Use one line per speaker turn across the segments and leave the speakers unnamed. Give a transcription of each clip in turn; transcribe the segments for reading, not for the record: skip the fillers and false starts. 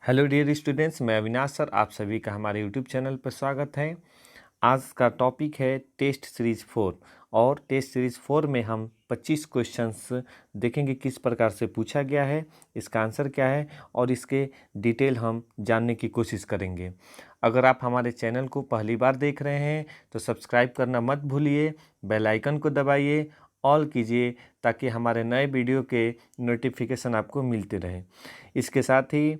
Hello dear students, मैं Avinash sir, आप सभी का हमारे यूट्यूब चैनल पर स्वागत है। आज का टॉपिक है टेस्ट सीरीज़ 4 और टेस्ट सीरीज़ 4 में हम 25 क्वेश्चंस देखेंगे किस प्रकार से पूछा गया है, इसका आंसर क्या है और इसके डिटेल हम जानने की कोशिश करेंगे। अगर आप हमारे चैनल को पहली बार देख रहे हैं तो सब्सक्राइब करना मत भूलिए, बेल आइकन को दबाइए, ऑल कीजिए ताकि हमारे नए वीडियो के नोटिफिकेशन आपको मिलते रहे। इसके साथ ही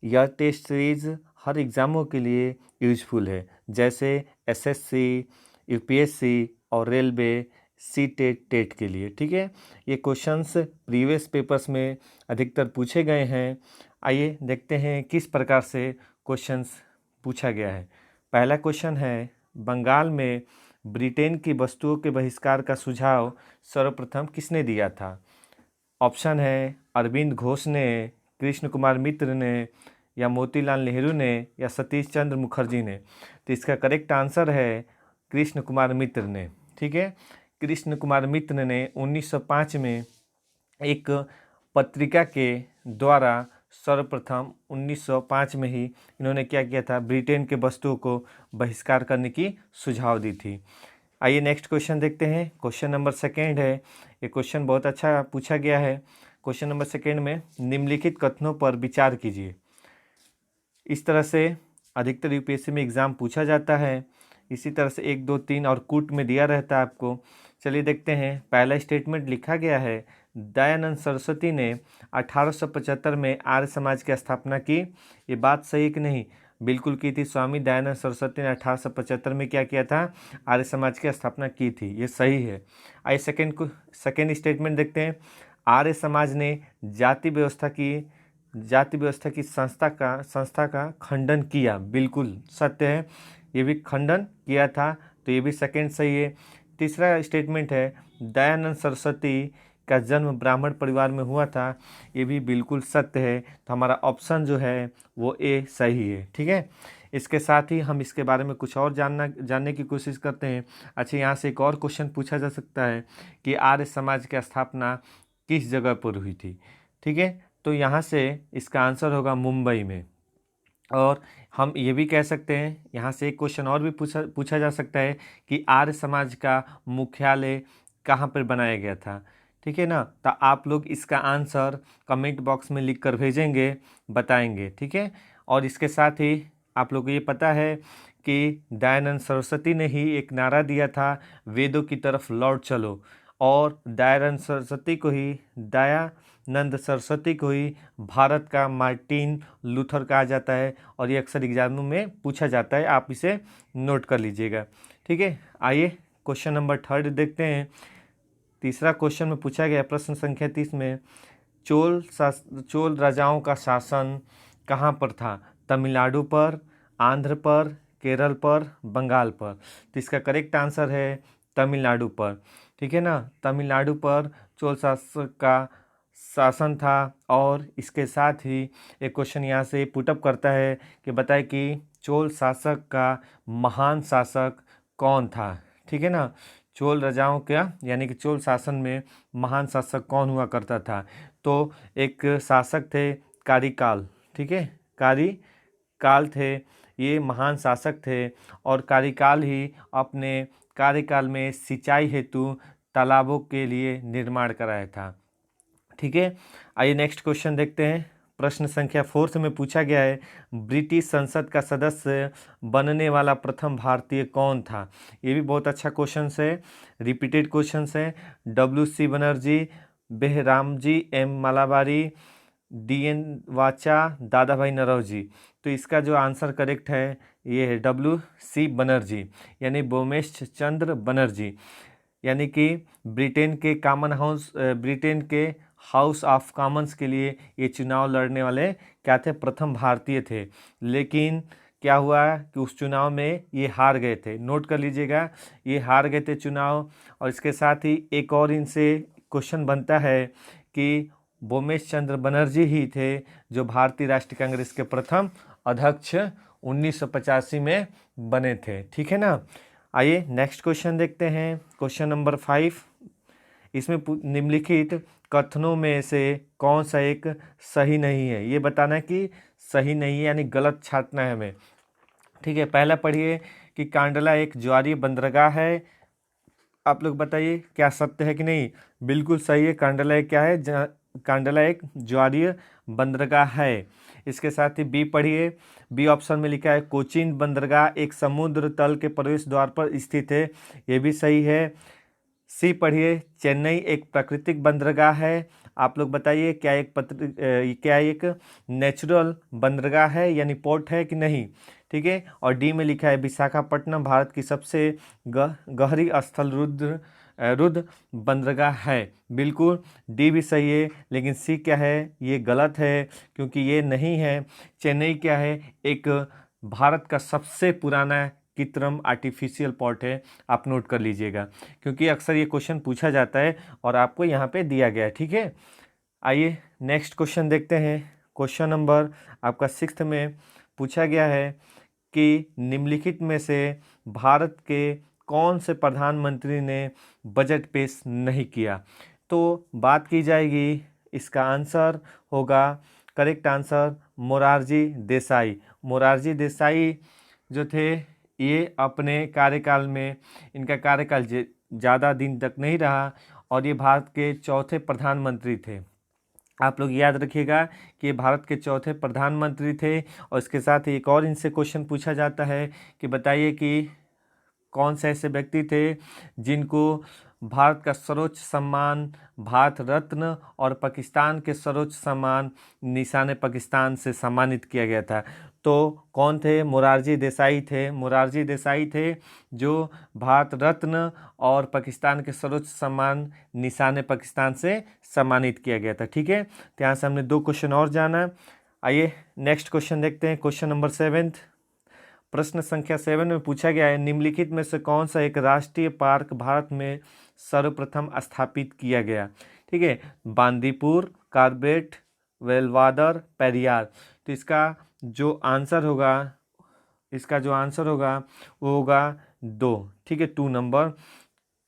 यह टेस्ट सीरीज़ हर एग्ज़ामों के लिए यूजफुल है, जैसे एसएससी, यूपीएससी और रेलवे, सी टेट के लिए। ठीक है, ये क्वेश्चंस प्रीवियस पेपर्स में अधिकतर पूछे गए हैं। आइए देखते हैं किस प्रकार से क्वेश्चंस पूछा गया है। पहला क्वेश्चन है, बंगाल में ब्रिटेन की वस्तुओं के बहिष्कार का सुझाव सर्वप्रथम किसने दिया था? ऑप्शन है अरविंद घोष ने, कृष्ण कुमार मित्र ने, या मोतीलाल नेहरू ने, या सतीश चंद्र मुखर्जी ने। तो इसका करेक्ट आंसर है कृष्ण कुमार मित्र ने। ठीक है, कृष्ण कुमार मित्र ने 1905 में एक पत्रिका के द्वारा सर्वप्रथम 1905 में ही इन्होंने क्या किया था, ब्रिटेन के वस्तुओं को बहिष्कार करने की सुझाव दी थी। आइए नेक्स्ट क्वेश्चन देखते हैं। क्वेश्चन नंबर सेकेंड है। ये क्वेश्चन बहुत अच्छा पूछा गया है। क्वेश्चन नंबर सेकेंड में निम्नलिखित कथनों पर विचार कीजिए। इस तरह से अधिकतर यूपीएससी में एग्ज़ाम पूछा जाता है। इसी तरह से 1, 2, 3 और कूट में दिया रहता है आपको। चलिए देखते हैं। पहला स्टेटमेंट लिखा गया है, दयानंद सरस्वती ने 1875 में आर्य समाज की स्थापना की। ये बात सही है कि नहीं? बिल्कुल की थी। स्वामी दयानंद सरस्वती ने 1875 में क्या किया था? आर्य समाज की स्थापना की थी। ये सही है। आइए सेकेंड स्टेटमेंट देखते हैं। आर्य समाज ने जाति व्यवस्था की संस्था का खंडन किया। बिल्कुल सत्य है, ये भी खंडन किया था, तो ये भी सेकंड सही है। तीसरा स्टेटमेंट है, दयानंद सरस्वती का जन्म ब्राह्मण परिवार में हुआ था। ये भी बिल्कुल सत्य है, तो हमारा ऑप्शन जो है वो ए सही है। ठीक है, इसके साथ ही हम इसके बारे में कुछ और जानने की कोशिश करते हैं। अच्छा, यहाँ से एक और क्वेश्चन पूछा जा सकता है कि आर्य समाज की स्थापना किस जगह पर हुई थी? ठीक है, तो यहाँ से इसका आंसर होगा मुंबई में। और हम ये भी कह सकते हैं, यहाँ से एक क्वेश्चन और भी पूछा जा सकता है कि आर्य समाज का मुख्यालय कहाँ पर बनाया गया था। ठीक है ना, तो आप लोग इसका आंसर कमेंट बॉक्स में लिख कर भेजेंगे, बताएंगे। ठीक है, और इसके साथ ही आप लोग को ये पता है कि दयानंद सरस्वती ने ही एक नारा दिया था, वेदों की तरफ लौट चलो। और दयानंद सरस्वती को ही भारत का मार्टिन लूथर कहा जाता है, और ये अक्सर एग्जामों में पूछा जाता है, आप इसे नोट कर लीजिएगा। ठीक है, आइए क्वेश्चन नंबर थर्ड देखते हैं। तीसरा क्वेश्चन में पूछा गया प्रश्न संख्या 30 में, चोल राजाओं का शासन कहाँ पर था? तमिलनाडु पर, आंध्र पर, केरल पर, बंगाल पर। तो इसका करेक्ट आंसर है तमिलनाडु पर। ठीक है ना, तमिलनाडु पर चोल शासक का शासन था। और इसके साथ ही एक क्वेश्चन यहाँ से पुटअप करता है कि बताए कि चोल शासक का महान शासक कौन था। ठीक है ना, चोल राजाओं का यानी कि चोल शासन में महान शासक कौन हुआ करता था? तो एक शासक थे कारिकाल। ठीक है, कारिकाल थे, ये महान शासक थे। और कारिकाल ही अपने कार्यकाल में सिंचाई हेतु तालाबों के लिए निर्माण कराया था। ठीक है, आइए नेक्स्ट क्वेश्चन देखते हैं। प्रश्न संख्या 4 में पूछा गया है, ब्रिटिश संसद का सदस्य बनने वाला प्रथम भारतीय कौन था? ये भी बहुत अच्छा क्वेश्चन है, रिपीटेड क्वेश्चन है। WC Banerjee, Behramji M मलाबारी, DN वाचा, दादा भाई नौरोजी। तो इसका जो आंसर करेक्ट है ये है WC बनर्जी, यानी बोमेश चंद्र बनर्जी, यानी कि ब्रिटेन के हाउस ऑफ कॉमन्स के लिए ये चुनाव लड़ने वाले क्या थे? प्रथम भारतीय थे। लेकिन क्या हुआ कि उस चुनाव में ये हार गए थे। नोट कर लीजिएगा, ये हार गए थे चुनाव। और इसके साथ ही एक और इनसे क्वेश्चन बनता है कि बोमेश चंद्र बनर्जी ही थे जो भारतीय राष्ट्रीय कांग्रेस के प्रथम अध्यक्ष 1985 में बने थे। ठीक है ना, आइए नेक्स्ट क्वेश्चन देखते हैं। क्वेश्चन नंबर 5, इसमें निम्नलिखित कथनों में से कौन सा एक सही नहीं है, ये बताना है कि सही नहीं है यानी गलत छांटना है हमें। ठीक है, पहला पढ़िए कि कांडला एक ज्वारीय बंदरगाह है। आप लोग बताइए क्या सत्य है कि नहीं। बिल्कुल सही है, कांडला एक क्या है, कांडला एक ज्वारीय बंदरगाह है। इसके साथ ही बी पढ़िए। बी ऑप्शन में लिखा है कोचीन बंदरगाह एक समुद्र तल के प्रवेश द्वार पर स्थित है, ये भी सही है। सी पढ़िए चेन्नई एक प्राकृतिक बंदरगाह है। आप लोग बताइए क्या क्या एक नेचुरल बंदरगाह है यानी पोर्ट है कि नहीं। ठीक है, और डी में लिखा है विशाखापट्टनम भारत की सबसे गहरी स्थल रुद्र बंदरगाह है। बिल्कुल डी भी सही है, लेकिन सी क्या है, ये गलत है क्योंकि ये नहीं है। चेन्नई क्या है, एक भारत का सबसे पुराना कृत्रिम आर्टिफिशियल पोर्ट है, आप नोट कर लीजिएगा क्योंकि अक्सर ये क्वेश्चन पूछा जाता है और आपको यहाँ पे दिया गया है। ठीक है, आइए नेक्स्ट क्वेश्चन देखते हैं। क्वेश्चन नंबर आपका 6 में पूछा गया है कि निम्नलिखित में से भारत के कौन से प्रधानमंत्री ने बजट पेश नहीं किया। तो बात की जाएगी, इसका आंसर होगा, करेक्ट आंसर मोरारजी देसाई। मोरारजी देसाई जो थे ये अपने कार्यकाल में, इनका कार्यकाल ज़्यादा दिन तक नहीं रहा और ये भारत के चौथे प्रधानमंत्री थे। आप लोग याद रखिएगा कि ये भारत के चौथे प्रधानमंत्री थे। और इसके साथ एक और इनसे क्वेश्चन पूछा जाता है कि बताइए कि कौन से ऐसे व्यक्ति थे जिनको भारत का सर्वोच्च सम्मान भारत रत्न और पाकिस्तान के सर्वोच्च सम्मान निशान पाकिस्तान से सम्मानित किया गया था। तो कौन थे, मोरारजी देसाई थे। मोरारजी देसाई थे जो भारत रत्न और पाकिस्तान के सर्वोच्च सम्मान निशान पाकिस्तान से सम्मानित किया गया था। ठीक है, तो यहाँ से हमने 2 क्वेश्चन और जाना। आइए नेक्स्ट क्वेश्चन देखते हैं। क्वेश्चन नंबर 7, प्रश्न संख्या 7 में पूछा गया है निम्नलिखित में से कौन सा एक राष्ट्रीय पार्क भारत में सर्वप्रथम स्थापित किया गया। ठीक है, बांदीपुर, कॉर्बेट, वेलवादर, पेरियार। तो इसका जो आंसर होगा वो होगा 2। ठीक है, 2 नंबर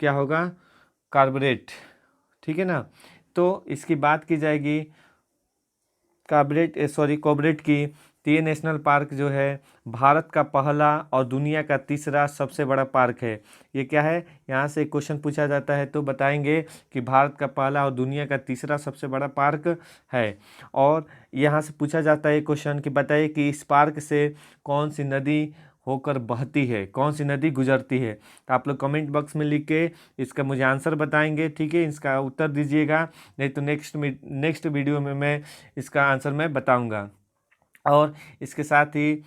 क्या होगा, कॉर्बेट। ठीक है ना, तो इसकी बात की जाएगी कॉर्बेट की। तो ये नेशनल पार्क जो है भारत का पहला और दुनिया का तीसरा सबसे बड़ा पार्क है। ये क्या है, यहाँ से एक क्वेश्चन पूछा जाता है तो बताएंगे कि भारत का पहला और दुनिया का तीसरा सबसे बड़ा पार्क है। और यहाँ से पूछा जाता है क्वेश्चन कि बताइए कि इस पार्क से कौन सी नदी होकर बहती है, कौन सी नदी गुजरती है। तो आप लोग कमेंट बॉक्स में लिख के इसका मुझे आंसर बताएंगे। ठीक है, इसका उत्तर दीजिएगा, नहीं तो नेक्स्ट वीडियो में मैं इसका आंसर मैं बताऊंगा। और इसके साथ ही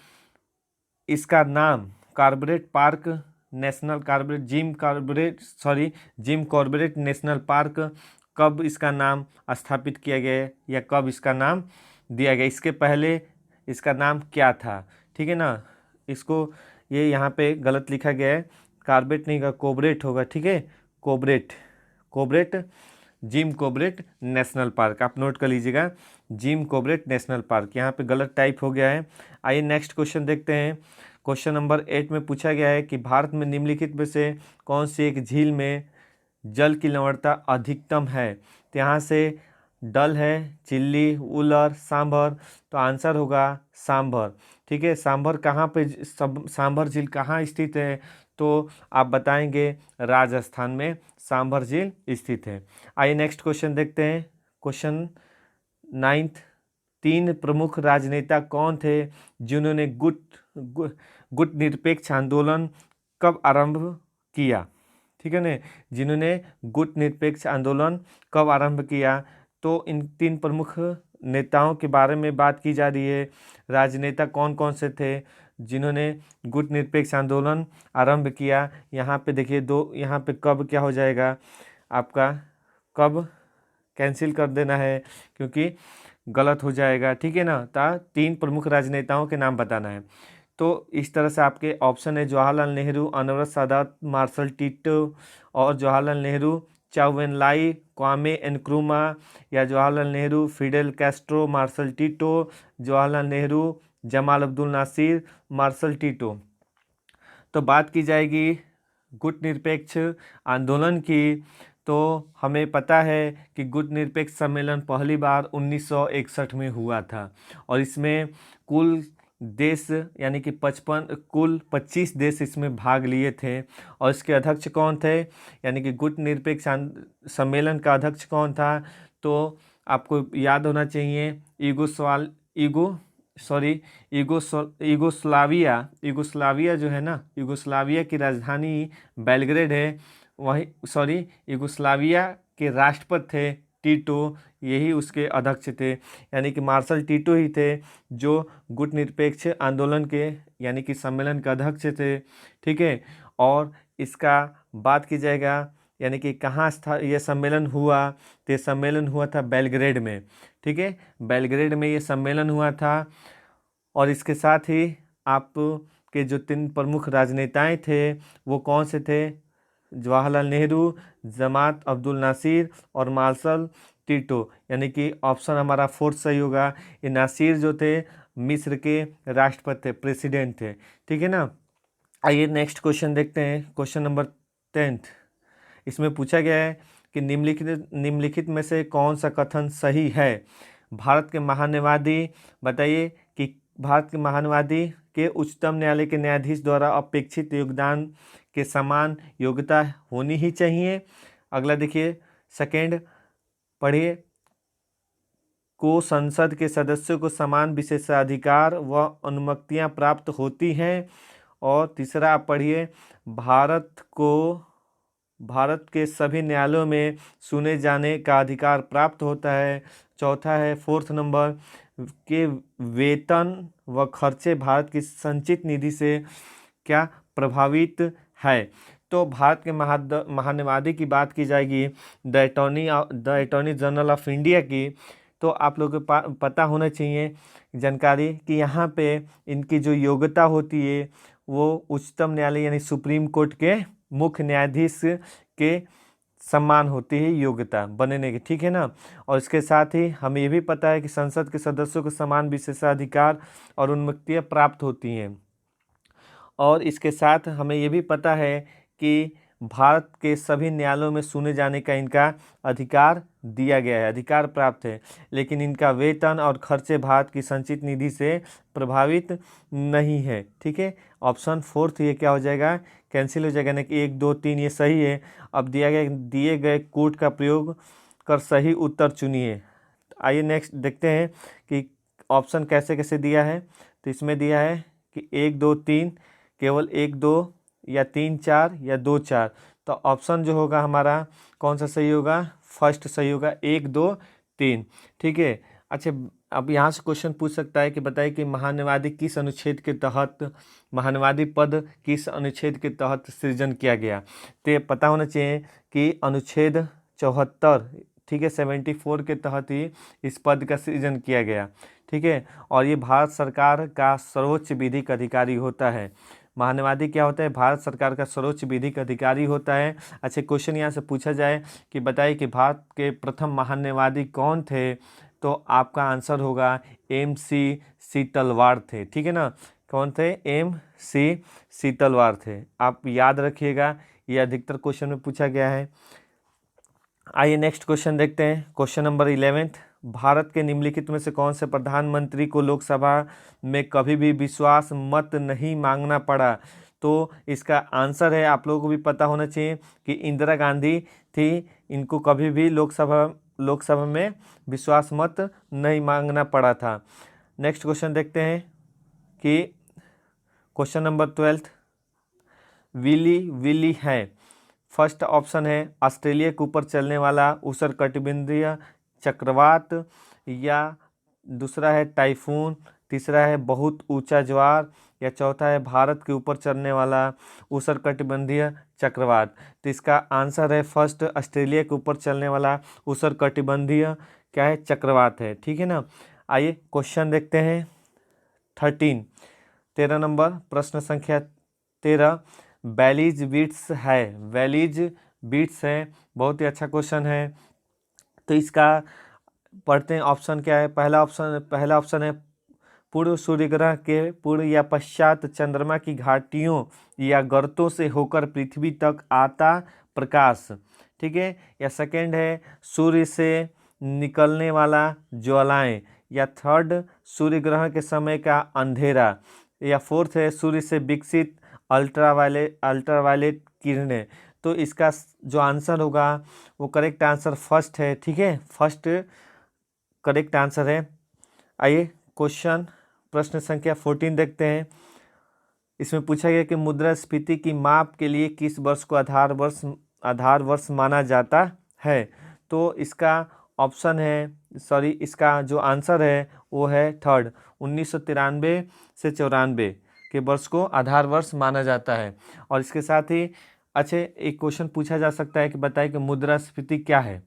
इसका नाम Corbett park national Corbett Jim Corbett national park कब इसका नाम स्थापित किया गया या कब इसका नाम दिया गया, इसके पहले इसका नाम क्या था। ठीक है ना, इसको ये यहाँ पे गलत लिखा गया है, कॉर्बेट नहीं होगा, कोबरेट होगा। ठीक है, कोबरेट जिम कॉर्बेट नेशनल पार्क, आप नोट कर लीजिएगा, जिम कॉर्बेट नेशनल पार्क, यहाँ पे गलत टाइप हो गया है। आइए नेक्स्ट क्वेश्चन देखते हैं। क्वेश्चन नंबर 8 में पूछा गया है कि भारत में निम्नलिखित में से कौन सी एक झील में जल की लवणता अधिकतम है। तो यहाँ से डल है, चिल्ली, उलर, सांभर। तो आंसर होगा सांभर। ठीक है, सांभर कहाँ पे, सांभर झील कहाँ स्थित है, तो आप बताएंगे राजस्थान में सांभर झील स्थित है। आइए नेक्स्ट क्वेश्चन देखते हैं। क्वेश्चन 9, 3 प्रमुख राजनेता कौन थे जिन्होंने गुट निरपेक्ष आंदोलन कब आरंभ किया। ठीक है ना, जिन्होंने गुट निरपेक्ष आंदोलन कब आरंभ किया। तो इन 3 प्रमुख नेताओं के बारे में बात की जा रही है। राजनेता कौन कौन से थे जिन्होंने गुट निरपेक्ष आंदोलन आरंभ किया। यहाँ पे देखिए 2, यहाँ पे कब क्या हो जाएगा आपका, कब कैंसिल कर देना है क्योंकि गलत हो जाएगा। ठीक है ना, 3 प्रमुख राजनेताओं के नाम बताना है। तो इस तरह से आपके ऑप्शन है Jawaharlal Nehru, Anwar Sadat, Marshal Tito और Jawaharlal Nehru, Zhou Enlai, Kwame Nkrumah, या Jawaharlal Nehru, Fidel Castro, Marshal Tito, Jawaharlal Nehru, Gamal Abdel Nasser, Marshal Tito. तो बात की जाएगी गुट निरपेक्ष आंदोलन की, तो हमें पता है कि गुटनिरपेक्ष सम्मेलन पहली बार 1961 में हुआ था और इसमें कुल देश यानी कि 25 देश इसमें भाग लिए थे। और इसके अध्यक्ष कौन थे, यानी कि गुटनिरपेक्ष सम्मेलन का अध्यक्ष कौन था, तो आपको याद होना चाहिए यूगोस्लाविया जो है ना, यूगोस्लाविया की राजधानी बेलग्रेड है। वही यूगोस्लाविया के राष्ट्रपति थे टीटो, यही उसके अध्यक्ष थे, यानी कि मार्शल टीटो ही थे जो गुटनिरपेक्ष आंदोलन के यानी कि सम्मेलन के अध्यक्ष थे। ठीक है, और इसका बात की जाएगा यानी कि कहाँ ये सम्मेलन हुआ, तो ये सम्मेलन हुआ था बेलग्रेड में। ठीक है, बेलग्रेड में ये सम्मेलन हुआ था। और इसके साथ ही आप के जो 3 प्रमुख राजनेताएं थे वो कौन से थे, जवाहरलाल नेहरू, जमात अब्दुल नासिर और मार्शल टीटो, यानी कि ऑप्शन हमारा 4 सही होगा। ये नासिर जो थे मिस्र के राष्ट्रपति थे, प्रेसिडेंट थे। ठीक है ना। आइए नेक्स्ट क्वेश्चन देखते हैं, क्वेश्चन नंबर 10। इसमें पूछा गया है कि निम्नलिखित में से कौन सा कथन सही है। भारत के महान्यायवादी, बताइए कि भारत के महान्यायवादी के उच्चतम न्यायालय के न्यायाधीश द्वारा अपेक्षित योगदान के समान योग्यता होनी ही चाहिए। अगला देखिए, सेकेंड पढ़िए, को संसद के सदस्यों को समान विशेषाधिकार व अनुमतियां प्राप्त होती हैं। और तीसरा आप पढ़िए, भारत के सभी न्यायालयों में सुने जाने का अधिकार प्राप्त होता है। चौथा है 4th नंबर के वेतन व खर्चे भारत की संचित निधि से क्या प्रभावित है। तो भारत के महान्यायवादी की बात की जाएगी, the attorney general of India की, तो आप लोगों को पता होना चाहिए जानकारी कि यहाँ पे इनकी जो योग्यता होती है वो उच्चतम न्यायालय यानी सुप्रीम कोर्ट के मुख्य न्यायाधीश के सम्मान होती है योग्यता बनने की। ठीक है ना। और इसके साथ ही हमें ये भी पता है कि संसद के सदस्यों को समान विशेषाधिकार और अनुमतियां प्राप्त होती हैं। और इसके साथ हमें ये भी पता है कि भारत के सभी न्यायालयों में सुने जाने का इनका अधिकार दिया गया है, अधिकार प्राप्त है, लेकिन इनका वेतन और खर्चे भारत की संचित निधि से प्रभावित नहीं है। ठीक है, ऑप्शन 4 ये क्या हो जाएगा, कैंसिल हो जाएगा ना कि 1 2 3 ये सही है। अब दिए गए कोड का प्रयोग कर सही उत्तर चुनिए। आइए नेक्स्ट देखते हैं कि ऑप्शन कैसे कैसे दिया है। तो इसमें दिया है कि 1 2 3, केवल 1 2 या 3 4 या 2 4। तो ऑप्शन जो होगा हमारा कौन सा सही होगा, फर्स्ट सही होगा, 1 2 3। ठीक है। अच्छा, अब यहाँ से क्वेश्चन पूछ सकता है कि बताइए कि महान्यायवादी किस अनुच्छेद के तहत, महान्यायवादी पद किस अनुच्छेद के तहत सृजन किया गया। तो ये पता होना चाहिए कि अनुच्छेद 74, ठीक है, 74 के तहत ही इस पद का सृजन किया गया। ठीक है, और ये भारत सरकार का सर्वोच्च विधिक अधिकारी होता है। महान्यायवादी क्या होता है, भारत सरकार का सर्वोच्च विधिक अधिकारी होता है। अच्छा, क्वेश्चन यहाँ से पूछा जाए कि बताइए कि भारत के प्रथम महान्यायवादी कौन थे, तो आपका आंसर होगा MC सीतलवाड़ थे। ठीक है ना, कौन थे, MC सीतलवाड़ थे। आप याद रखिएगा, ये अधिकतर क्वेश्चन में पूछा गया है। आइए नेक्स्ट क्वेश्चन देखते हैं, क्वेश्चन नंबर 11। भारत के निम्नलिखित में से कौन से प्रधानमंत्री को लोकसभा में कभी भी विश्वास मत नहीं मांगना पड़ा। तो इसका आंसर है, आप लोगों को भी पता होना चाहिए कि इंदिरा गांधी थी, इनको कभी भी लोकसभा में विश्वास मत नहीं मांगना पड़ा था। नेक्स्ट क्वेश्चन देखते हैं कि क्वेश्चन नंबर 12 विली है। फर्स्ट ऑप्शन है ऑस्ट्रेलिया के ऊपर चलने वाला उष्णकटिबंधीय चक्रवात, या दूसरा है टाइफून, तीसरा है बहुत ऊंचा ज्वार, या चौथा है भारत के ऊपर चलने वाला उष्णकटिबंधीय चक्रवात। तो इसका आंसर है फर्स्ट, ऑस्ट्रेलिया के ऊपर चलने वाला उष्णकटिबंधीय क्या है, चक्रवात है। ठीक है ना। आइए क्वेश्चन देखते हैं 13 नंबर, प्रश्न संख्या 13 वैलीज बीट्स है, वैलीज बीट्स है, बहुत ही अच्छा क्वेश्चन है। तो इसका पढ़ते हैं, ऑप्शन क्या है। पहला ऑप्शन है पूर्व सूर्य ग्रह के पूर्व या पश्चात चंद्रमा की घाटियों या गर्तों से होकर पृथ्वी तक आता प्रकाश। ठीक है। या सेकेंड है सूर्य से निकलने वाला ज्वालाएं, या थर्ड सूर्य ग्रहण के समय का अंधेरा, या फोर्थ है सूर्य से विकसित अल्ट्रावायलेट किरणें। तो इसका जो आंसर होगा वो करेक्ट आंसर फर्स्ट है, ठीक है, फर्स्ट करेक्ट आंसर है। आइए क्वेश्चन प्रश्न संख्या 14 देखते हैं। इसमें पूछा गया कि मुद्रास्फीति की माप के लिए किस वर्ष को आधार वर्ष माना जाता है। तो इसका ऑप्शन है, सॉरी, इसका जो आंसर है वो है थर्ड, 1993 से 94 के वर्ष को आधार वर्ष माना जाता है। और इसके साथ ही अच्छे एक क्वेश्चन पूछा जा सकता है कि बताइए कि मुद्रास्फीति क्या है।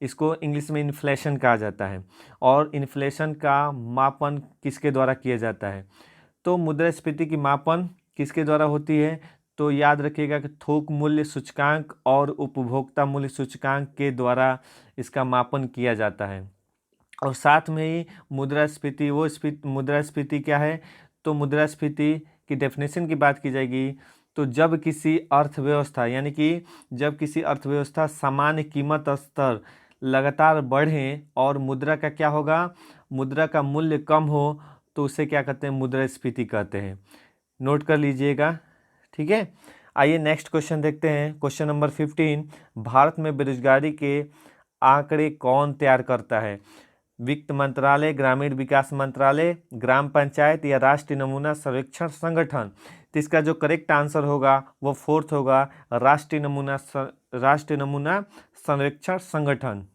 इसको इंग्लिश में इन्फ्लेशन कहा जाता है, और इन्फ्लेशन का मापन किसके द्वारा किया जाता है। तो मुद्रास्फीति की मापन किसके द्वारा होती है, तो याद रखिएगा कि थोक मूल्य सूचकांक और उपभोक्ता मूल्य सूचकांक के द्वारा इसका मापन किया जाता है। और साथ में ही मुद्रास्फीति क्या है, तो मुद्रास्फीति की डेफिनेशन की बात की जाएगी तो जब किसी अर्थव्यवस्था, यानी कि जब किसी अर्थव्यवस्था सामान्य कीमत स्तर लगातार बढ़े और मुद्रा का क्या होगा, मुद्रा का मूल्य कम हो, तो उसे क्या कहते हैं, मुद्रास्फीति कहते हैं। नोट कर लीजिएगा, ठीक है। आइए नेक्स्ट क्वेश्चन देखते हैं। क्वेश्चन नंबर 15, भारत में बेरोजगारी के आंकड़े कौन तैयार करता है। वित्त मंत्रालय, ग्रामीण विकास मंत्रालय, ग्राम पंचायत, या राष्ट्रीय नमूना सर्वेक्षण संगठन। तो इसका जो करेक्ट आंसर होगा वो फोर्थ होगा, राष्ट्रीय नमूना सर्वेक्षण संगठन,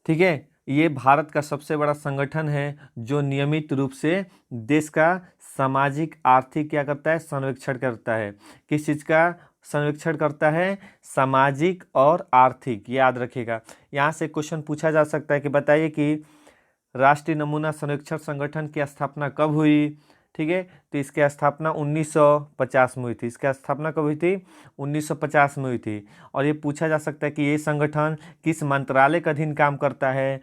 ठीक है। ये भारत का सबसे बड़ा संगठन है जो नियमित रूप से देश का सामाजिक आर्थिक क्या करता है, सर्वेक्षण करता है। किस चीज़ का सर्वेक्षण करता है, सामाजिक और आर्थिक, याद रखिएगा। यहाँ से क्वेश्चन पूछा जा सकता है कि बताइए कि राष्ट्रीय नमूना सर्वेक्षण संगठन की स्थापना कब हुई, ठीक है। तो इसकी स्थापना 1950 में हुई थी। इसकी स्थापना कब हुई थी, 1950 में हुई थी। और ये पूछा जा सकता है कि ये संगठन किस मंत्रालय के अधीन काम करता है।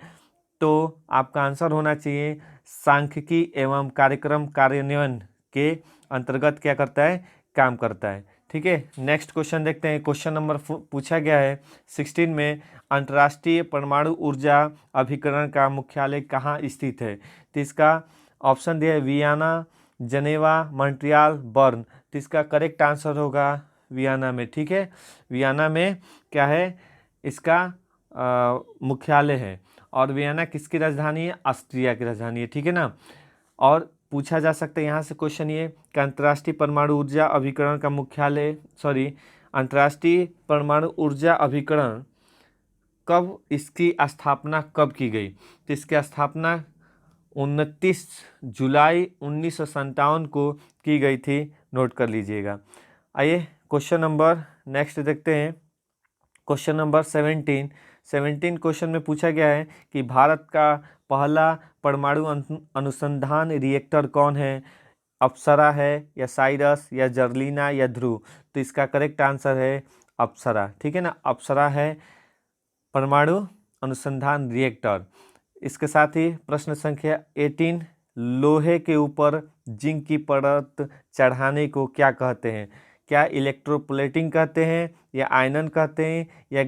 तो आपका आंसर होना चाहिए सांख्यिकी एवं कार्यक्रम कार्यान्वयन के अंतर्गत क्या करता है, काम करता है, ठीक है। नेक्स्ट क्वेश्चन देखते हैं। क्वेश्चन नंबर पूछा गया है 16 में, अंतर्राष्ट्रीय परमाणु ऊर्जा अभिकरण का मुख्यालय कहाँ स्थित है। तो इसका ऑप्शन दिया है वियना, जनेवा, मॉन्ट्रियल, बर्न। तो इसका करेक्ट आंसर होगा वियना में, ठीक है। वियना में क्या है, इसका मुख्यालय है। और वियना किसकी राजधानी है, ऑस्ट्रिया की राजधानी है, ठीक है ना। और पूछा जा सकता है यहाँ से क्वेश्चन ये कि अंतर्राष्ट्रीय परमाणु ऊर्जा अभिकरण का मुख्यालय, अंतर्राष्ट्रीय परमाणु ऊर्जा अभिकरण कब, इसकी स्थापना कब की गई। तो इसकी स्थापना 29 जुलाई 1957 को की गई थी, नोट कर लीजिएगा। आइए क्वेश्चन नंबर नेक्स्ट देखते हैं। क्वेश्चन नंबर 17 क्वेश्चन में पूछा गया है कि भारत का पहला परमाणु अनुसंधान रिएक्टर कौन है। अप्सरा है, या साइरस, या जर्लिना, या ध्रुव। तो इसका करेक्ट आंसर है अप्सरा, ठीक है ना। अप्सरा है परमाणु अनुसंधान रिएक्टर। इसके साथ ही प्रश्न संख्या 18, लोहे के ऊपर जिंक की परत चढ़ाने को क्या कहते हैं। क्या इलेक्ट्रोप्लेटिंग कहते हैं, या आयनन कहते हैं, या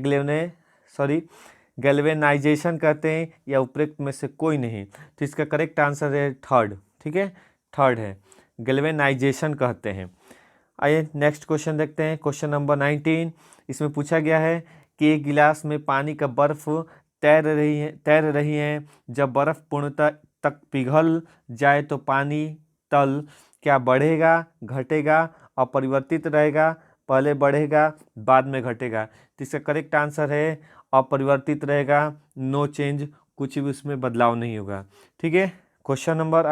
गैल्वेनाइजेशन कहते हैं, या उपरोक्त में से कोई नहीं। तो इसका करेक्ट आंसर है थर्ड, ठीक है, थर्ड है, गैल्वेनाइजेशन कहते हैं। आइए नेक्स्ट क्वेश्चन देखते हैं। क्वेश्चन नंबर 19, इसमें पूछा गया है कि एक गिलास में पानी का बर्फ तैर रही है। जब बर्फ पूर्णतः तक पिघल जाए तो पानी तल क्या बढ़ेगा, घटेगा, अपरिवर्तित रहेगा, पहले बढ़ेगा बाद में घटेगा। तो इसका करेक्ट आंसर है अपरिवर्तित रहेगा, नो चेंज, कुछ भी उसमें बदलाव नहीं होगा, ठीक है। क्वेश्चन नंबर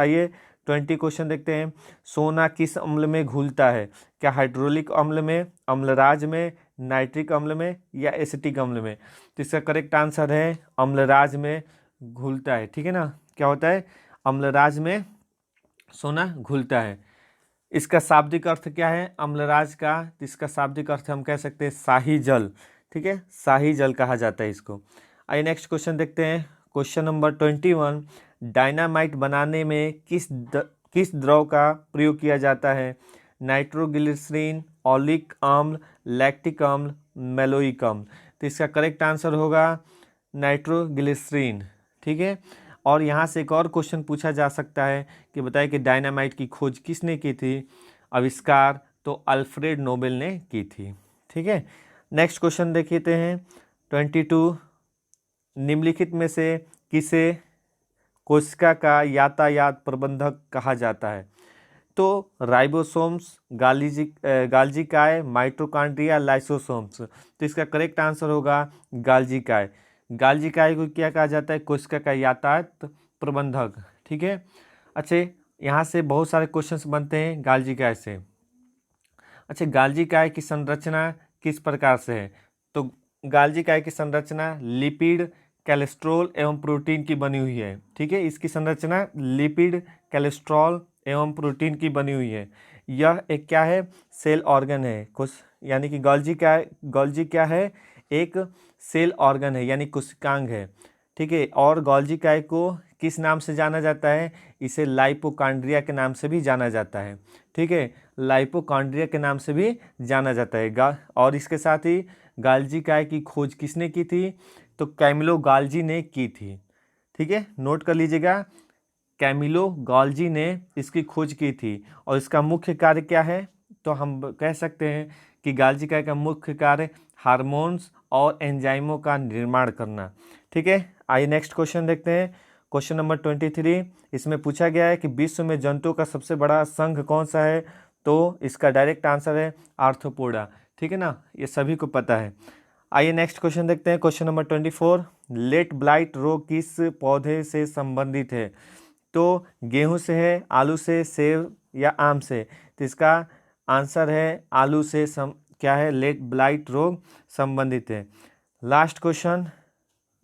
20 क्वेश्चन देखते हैं। सोना किस अम्ल में घुलता है। क्या हाइड्रोलिक अम्ल में, अम्लराज में, नाइट्रिक अम्ल में, या एसिटिक अम्ल में। तो इसका करेक्ट आंसर है अम्लराज में घुलता है, ठीक है ना। क्या होता है, अम्लराज में सोना घुलता है। इसका शाब्दिक अर्थ क्या है अम्लराज का, तो इसका शाब्दिक अर्थ हम कह सकते हैं शाही जल, ठीक है, शाही जल कहा जाता है इसको। आइए नेक्स्ट क्वेश्चन देखते हैं। क्वेश्चन नंबर 21, डायनामाइट बनाने में किस द्रव का प्रयोग किया जाता है। नाइट्रोग्लिसरीन, ऑलिक अम्ल, लैक्टिक अम्ल, मैलोइक अम्ल। तो इसका करेक्ट आंसर होगा नाइट्रोग्लिसरीन। ठीक है। और यहाँ से एक और क्वेश्चन पूछा जा सकता है कि बताइए कि डायनामाइट की खोज किसने की थी? आविष्कार तो अल्फ्रेड नोबेल ने की थी। ठीक है। नेक्स्ट क्वेश्चन देखते हैं 22। निम्नलिखित में से किसे कोशिका का यातायात प्रबंधक कहा जाता है? तो राइबोसोम्स, गाल्जिकाय, माइटोकॉन्ड्रिया, लाइसोसोम्स। तो इसका करेक्ट आंसर होगा गाल्जिकाय। गाल्जिकाय को क्या कहा जाता है? कोशिका का यातायात प्रबंधक। ठीक है। अच्छा, यहाँ से बहुत सारे क्वेश्चंस बनते हैं गाल्जिकाय से। अच्छा, गाल्जिकाय की संरचना किस प्रकार से है? तो गाल्जिकाय की संरचना लिपिड, कोलेस्ट्रॉल एवं प्रोटीन की बनी हुई है। ठीक है। इसकी संरचना लिपिड, कोलेस्ट्रॉल एवं प्रोटीन की बनी हुई है। यह एक क्या है? सेल ऑर्गन है। कुछ यानी कि गोल्जी क्या है? एक सेल ऑर्गन है, यानी कोशिकांग है। ठीक है। और गोल्जिकाय को किस नाम से जाना जाता है? इसे लाइपोकॉन्ड्रिया के नाम से भी जाना जाता है। ठीक है। लाइपोकॉन्ड्रिया के नाम से भी जाना जाता है। और इसके साथ ही गाल्जिकाय की खोज किसने की थी? तो कैमिलो गाल्जी ने की थी। ठीक है। नोट कर लीजिएगा, कैमिलो गाल्जी ने इसकी खोज की थी। और इसका मुख्य कार्य क्या है? तो हम कह सकते हैं कि गाल्जिकाय का मुख्य कार्य हार्मोन्स और एंजाइमों का निर्माण करना। ठीक है। आइए नेक्स्ट क्वेश्चन देखते हैं। Question number 23। इसमें पूछा गया है कि विश्व में जंतुओं का सबसे बड़ा संघ कौन सा है? तो इसका डायरेक्ट आंसर है आर्थ्रोपोडा। ठीक है ना, ये सभी को पता है। आइए नेक्स्ट क्वेश्चन देखते हैं। Question number 24। लेट ब्लाइट रोग किस पौधे से संबंधित है? तो गेहूं से है, आलू से, सेब या आम से? तो इसका आंसर है आलू से क्या है? लेट ब्लाइट रोग संबंधित है। लास्ट क्वेश्चन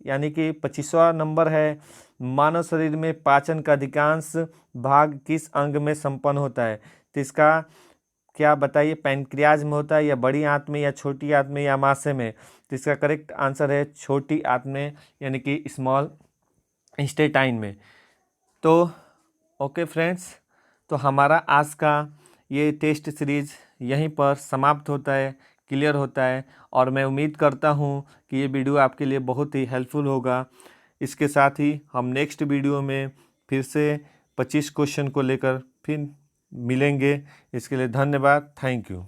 यानी कि 25वां नंबर है। मानव शरीर में पाचन का अधिकांश भाग किस अंग में संपन्न होता है? तो इसका क्या बताइए? पैनक्रियाज में होता है, या बड़ी आंत में, या छोटी आंत में, या आमाशय में? तो इसका करेक्ट आंसर है छोटी आंत में, यानी कि स्मॉल इंटेस्टाइन में। तो ओके फ्रेंड्स, तो हमारा आज का ये टेस्ट सीरीज यहीं पर समाप्त होता है, क्लियर होता है। और मैं उम्मीद करता हूँ कि ये वीडियो आपके लिए बहुत ही हेल्पफुल होगा। इसके साथ ही हम नेक्स्ट वीडियो में फिर से 25 क्वेश्चन को लेकर फिर मिलेंगे। इसके लिए धन्यवाद। Thank you.